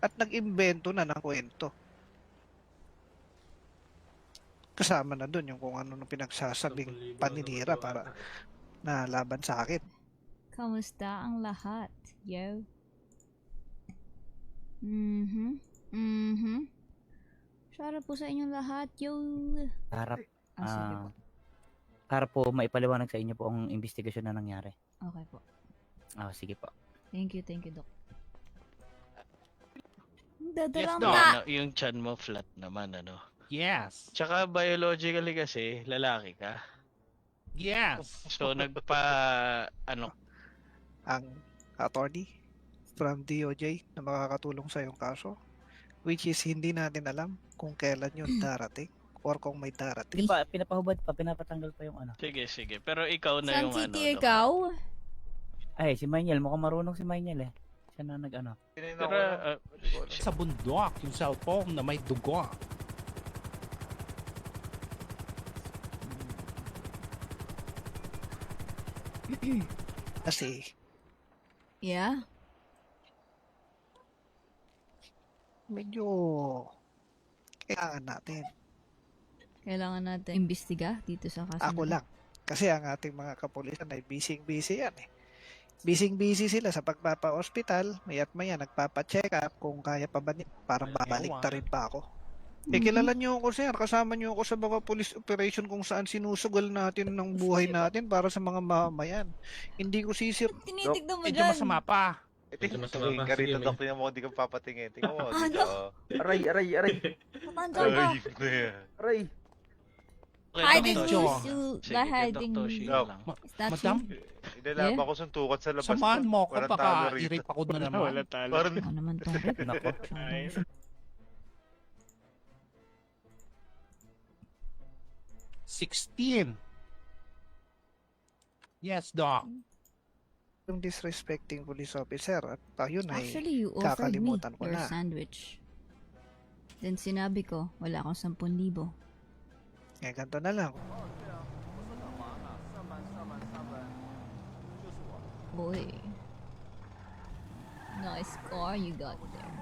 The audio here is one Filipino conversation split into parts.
at nag-imbento na ng kwento. Kasama na dun yung kung ano nung pinagsasabing paninira para na laban sa akin. Kamusta ang lahat, yo? Shoutout po sa inyong lahat, yo. Harap, Sige po. para po maipaliwanag sa inyo po ang investigasyon na nangyari. Okay po. Sige po. Thank you, Doc. Yes, Dadalang no, na! yung chan mo flat naman, ano? Yes. Tsaka biologically kasi, lalaki ka. Yes. So, ano, Ang attorney from DOJ na makakatulong sa iyong kaso, which is hindi natin alam kung kailan yun darating or kung may darating. Hindi pa, pinapahubad pa, pinapatanggal pa yung ano. sige. Pero ikaw na Sun yung ano. City Doc. ikaw? Ay, si Maynel, mukhang marunong si Maynel eh. Siya na nag-ano. Pero, Sa bundok, yung cellphone na may dugo. Kasi Yeah? medyo kailangan natin. Kailangan natin imbestiga dito sa kaso. Ako lang. Kasi ang ating mga kapulisan ay busy yan eh. Busy sila sa pagpapa-hospital, mayat maya nagpapa-check up kung kaya pa ba nila. Parang babalik ta rin pa ako. Eh, kilala niyo ako, sir. Kasama niyo ako sa mga police operation kung saan sinusugal natin ng buhay natin para sa mga mamamayan. Hindi ko sisir. Tinitignan mo Medyo dyan. masama pa. Tingin ka rito, Doc. Tingnan mo, hindi ka papatingin. Tingnan mo. Ano? Aray. Matanda ka. Aray. Hiding Medyo. issue. Sige, By hiding. Dr. Shi Doc. lang. Statue. Madam, Inilaba ko suntukan sa labas. samahan mo ko, Walang baka talo rito. i-rape ako na naman. Wala talo. Parang Ano naman to? Nako. Ay, 16. Yes, Doc. Yung disrespecting police officer at yun ay Actually, you offered me kakalimutan ko your na. sandwich. Then sinabi ko, wala akong 10,000. Eh, ganito na lang. Boy. Nice car you got there.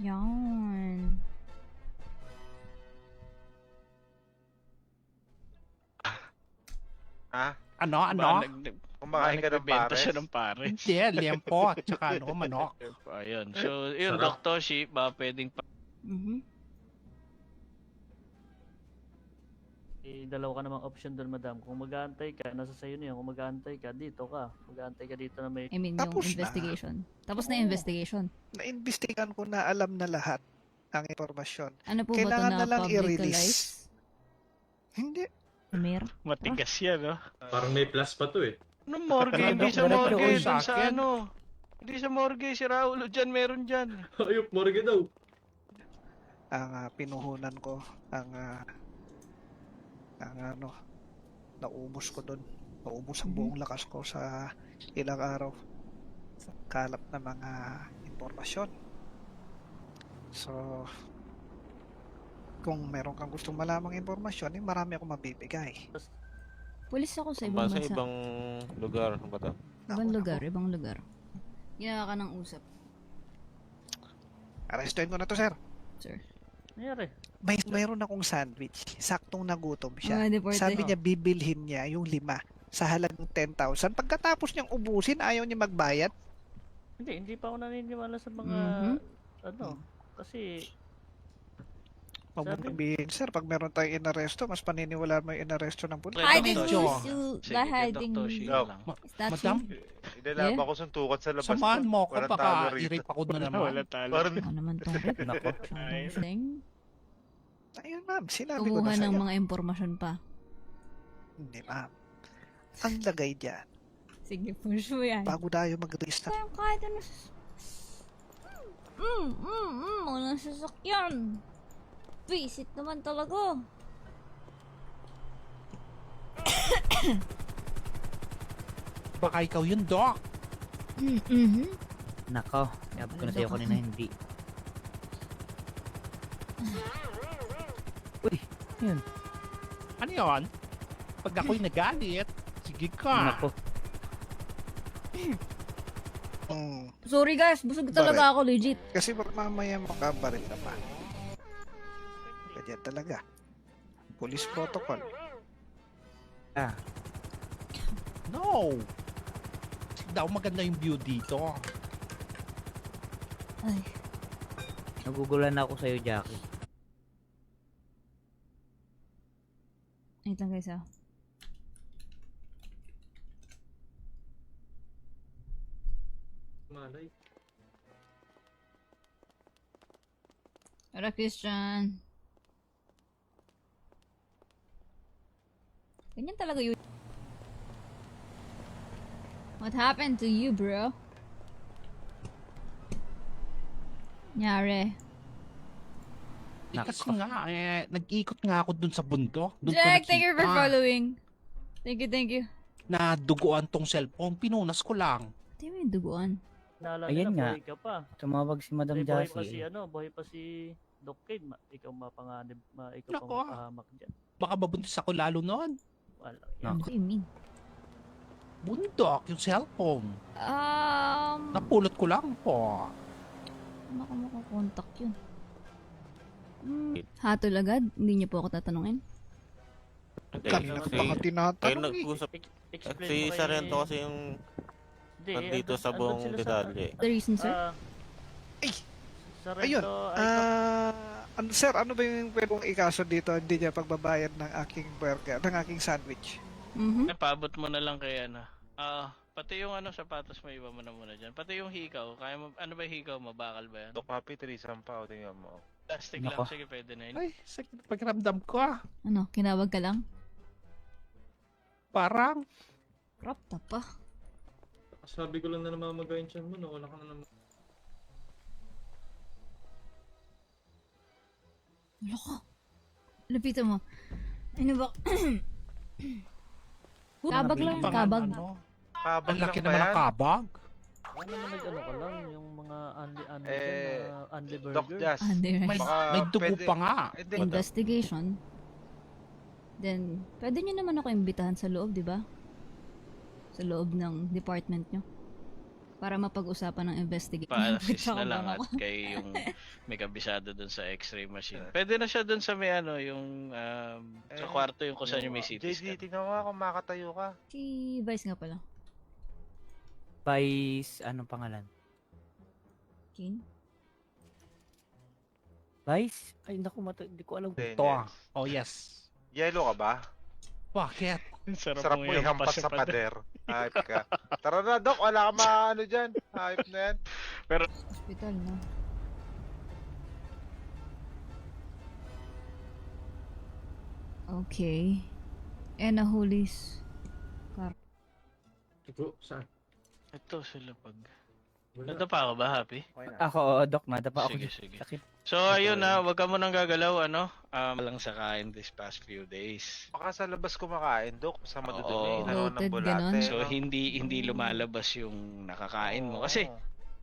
Yan. Ha? Ano? Kumakain ka ng nagbebenta pares? siya ng pares. Hindi, liempo. Tsaka ano, manok. Ayun. So, yun, Dr. Shi, ba pwedeng Dalawa ka namang option doon, madam. Kung mag-aantay ka, nasa sayo na yun. Kung mag-aantay ka, dito ka. Mag-aantay ka dito na may... I mean, Tapos yung na. investigation. Tapos na yung investigation. Naimbestigahan ko na alam na lahat ang impormasyon. Ano po Kailangan ba na ito lang na i-release. public-alize? Hindi. Amir? matigas yan, no? Parang may plus pa to eh. Ano morgue? Hindi sa Diretso morgue. ulo sa Dun sa akin. ano. Hindi sa morgue. Si Raulo dyan. Meron dyan. Ayop, morgue daw. Ang pinuhunan ko, ang ano, naubos ko doon. Naubos ang buong lakas ko sa ilang araw. Sa kalap na mga impormasyon. So, kung meron kang gustong malamang impormasyon, marami akong mabibigay. Pulis ako sa ibang bansa. lugar. Ano ba to? Ibang lugar. Ginawa ka ng usap, Arrestuin ko na to, sir. sir. Nangyari. Mayroon akong sandwich. Saktong nagutom siya. Deporte. Sabi niya, bibilhin niya yung 5 sa halagang 10,000. Pagkatapos niyang ubusin, ayaw niya magbayad. Hindi pa ako naniniwala sa mga... Ano, kasi... Huwag mo sabihin, sir, pag meron tayong inaresto, mas paniniwala mo yung inaresto ng pulis. Ay, Hiding Dr. issue. Sige, By hiding Dr. Shi Doc. lang. statue. Madam, Inilaba ko suntukan sa labas. samahan mo ko, Walang baka talo rito. i-rape ako na naman. Wala talo. Parang Ano naman to? Nako. Thing? Ayun, ma'am, sinabi ko Kumuha na ng sa'yo. mga impormasyon pa. Hindi, ma'am. Ang lagay dyan, Sige, push mo yan. bago tayo mag-restart, Kahit ano sa... Walang sasakyan. Visit naman talaga. Baka ikaw yun, Doc. Nako. Sabi ko na sa'yo kanina hindi. Uy, yun. Ano yun? Pag ako'y nagalit, sige ka. Nako. Sorry guys, busog talaga ako, legit. Kasi baka mamaya makabaril ka pa. Kaya talaga. Police protocol. No! Kasi daw maganda yung view dito. Ay, Nagugulan na ako sa'yo, Jackie. wait lang guys ah. Malay. Tara, Christian. Ganyan talaga yun. What happened to you, bro? Nyari. Kasi nga, nag-ikot nga ako dun sa bundok. Dun ko Jack, thank you for nakita following. Thank you. na duguan tong cellphone. Pinunas ko lang. Hindi mo yung duguan. Naalala Ayan na, nga. buhay ka pa. Tumawag si Madam Buhay pa si, Jassy. buhay pa si Doc Kane. Ikaw mapanganib, ikaw Nako. pa mapahamak dyan. Baka mabuntis ako lalo noon. Wala. No. What do you mean? Bundok, yung cellphone. Napulot ko lang po. Baka makakontak yun. Hatol agad? Hindi niyo po ako tatanungin? Kanina pa nga Kayo tinatanong eh. nag-usap. Explain Si mo kay- Sarento kasi yung Hindi, nandito sa andun buong sila sa- detalye. The reason, sir? Ay! Sarento, Ayun. ay, Sir, ano ba yung pwede kong ikaso dito? Hindi niya pagbabayad ng aking burger, ng aking sandwich. Paabot mo na lang kay ano. Pati yung sapatos mo iba mo na muna dyan. Pati yung hikaw, kaya mo, ano ba yung hikaw mo? Bakal ba yan? Dok Happy, 3 pa. O, tingnan mo. Plastic Nako. lang, sige pwede na yun. Ay, sakit pakiramdam ko ah. Ano, kinawag ka lang? Parang, Crop top pa. Sabi ko lang na namamagayin siya mo, nawala ka na naman. Loko. Lapitan mo. Ano ba? Kabag lang, pang kabag. ano. Kabag Ang laki lang ba naman yan? ng kabag. ano naman ka lang, yung mga unli Eh, unli Doc burger. Jazz. May, Baka may dugo pwede- pa nga. Hindi. Investigation. Then, pwede nyo naman ako imbitahan sa loob, di ba? Sa loob ng department nyo. Para mapag-usapan ng investigation. Pa-assist Tsaka na lang baka- at kay yung may kabisado dun sa x-ray machine. Pwede na siya dun sa may yung sa kwarto yung kung saan yung may CT JD, scan. tingnan mo nga kung makatayo ka. Si Vice nga pala. Vice, anong pangalan? King? Vice? Ay, naku, hindi ko alam. Ito ah. Oh yes. Yellow ka ba? Bakit? Sarap mo ihampas sa pader. Hype ka. Tara na, Dok. Wala ka maano dyan. Hype na yan. Hospital, no? Okay. Nahulis. Bro, saan? Ito sila pag... Wala. Nada pa ako ba, Happy? Ako, Doc, nadapa ako. Sige, dyan. sige. Sakit. So ayun na, wag ka mo nang gagalaw lang sa kain this past few days. Baka sa labas kumakain, Dok. Sa Oo. madudumi. Inanon ng Bloated, bulate. ganon. So hindi lumalabas yung nakakain mo kasi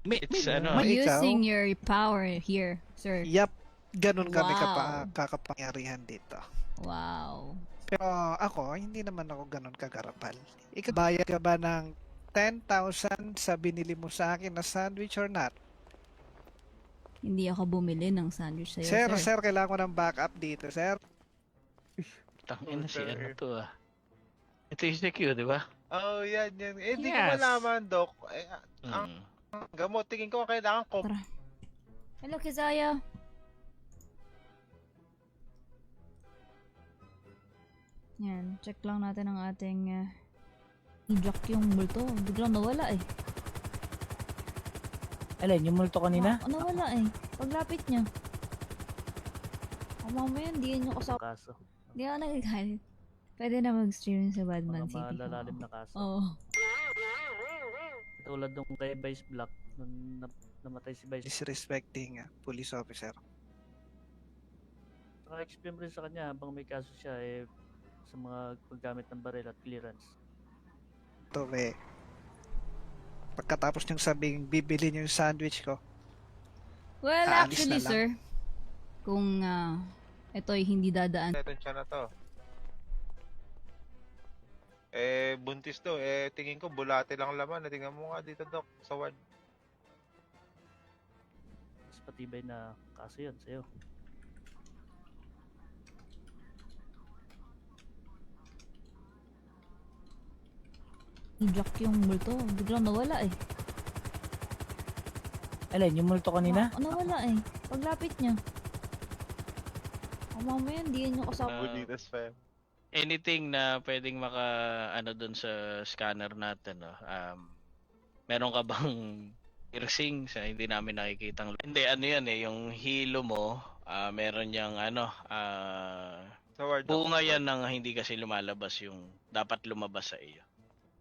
it's may- ikaw? Using your power here, sir. Yap, ganun kami Wow. kakapangyarihan dito. Wow. Pero ako, hindi naman ako ganun kagarapal. Ikaw, bayad ka ba ng 10,000 sa binili mo sa akin na sandwich or not? Hindi ako bumili ng sandwich sa'yo, Sir, sir. sir, kailangan ko ng backup dito, sir. tangin na si ano to ah. Ito yung si Q, di ba? Oh, yan. Eh, di ko Yes. malaman, Dok. Ang Mm. gamot, tingin ko kailangan ko. Tara. Hello, Kizaya. Yan, check lang natin ang ating i-block yung multo. Biglang nawala eh. Alin, yung multo kanina? Nawala eh. Paglapit niya. Mamaya, hindi yan yung kasama. Kaso. Hindi ako nagagalit. Pwede na mag-stream sa Badman Mga City. malalalim na kaso. Oo. Tulad nung kay Vice Black, nung namatay si Vice. Disrespecting police officer. Naka-explain rin sa kanya habang may kaso siya sa mga paggamit ng baril at clearance. Ito, pagkatapos niyong sabing bibili niyo yung sandwich ko, Well, Aalis actually, na lang. sir, kung ito ay hindi dadaan. Petensya na to. Buntis daw. Tingin ko bulate lang laman. Tingnan mo nga dito, Doc, sa ward. Mas patibay na kaso yun sa'yo. Jack yung multo. Biglang nawala eh. Alin, yung multo kanina? Nawala eh. Paglapit niya. Mamaya, hindi yan yung kasama. Bonitas fam. Anything na pwedeng maka ano doon sa scanner natin, no? Meron ka bang piercing sa hindi namin nakikitang hindi ano yan yung hilo mo, meron yang Sa ward, Doc. bunga yan ng hindi kasi lumalabas yung dapat lumabas sa iyo.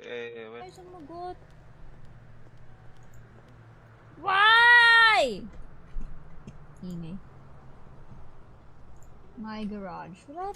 Ay, sumagot. Why? Ingay. My garage. Wala